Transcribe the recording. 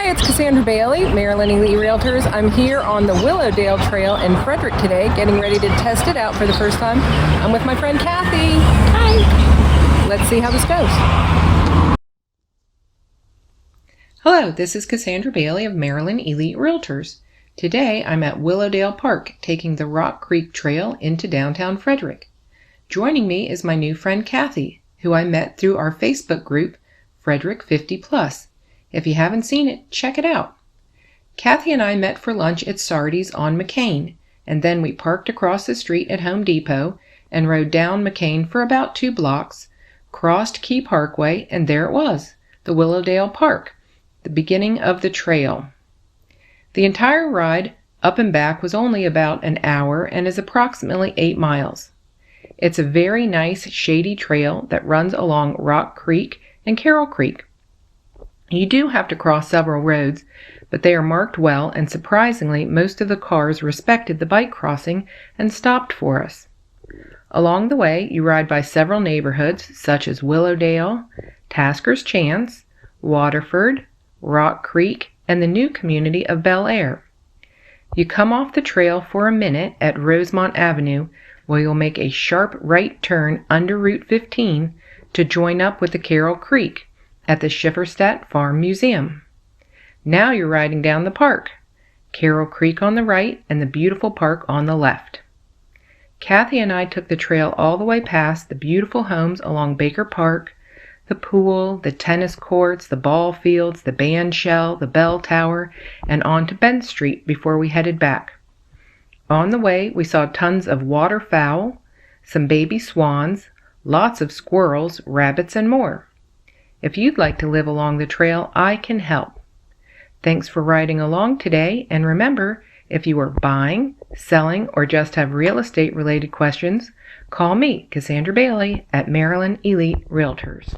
Hi, it's Cassandra Bailey, Maryland Elite Realtors. I'm here on the Willowdale Trail in Frederick today, getting ready to test it out for the first time. I'm with my friend Kathy. Hi. Let's see how this goes. Hello, this is Cassandra Bailey of Maryland Elite Realtors. Today I'm at Willowdale Park, taking the Rock Creek Trail into downtown Frederick. Joining me is my new friend Kathy, who I met through our Facebook group, Frederick 50+. If you haven't seen it, check it out. Kathy and I met for lunch at Sardi's on McCain, and then we parked across the street at Home Depot and rode down McCain for about 2 blocks, crossed Key Parkway, and there it was, the Willowdale Park, the beginning of the trail. The entire ride up and back was only about an hour and is approximately 8 miles. It's a very nice shady trail that runs along Rock Creek and Carroll Creek. You do have to cross several roads, but they are marked well, and surprisingly, most of the cars respected the bike crossing and stopped for us. Along the way, you ride by several neighborhoods such as Willowdale, Tasker's Chance, Waterford, Rock Creek, and the new community of Bel Air. You come off the trail for a minute at Rosemont Avenue, where you'll make a sharp right turn under Route 15 to join up with the Carroll Creek at the Schifferstadt Farm Museum. Now you're riding down the park, Carroll Creek on the right and the beautiful park on the left. Kathy and I took the trail all the way past the beautiful homes along Baker Park, the pool, the tennis courts, the ball fields, the band shell, the bell tower, and on to Bentz Street before we headed back. On the way, we saw tons of waterfowl, some baby swans, lots of squirrels, rabbits, and more. If you'd like to live along the trail, I can help. Thanks for riding along today, and remember, if you are buying, selling, or just have real estate related questions, call me, Cassandra Bailey, at Maryland Elite Realtors.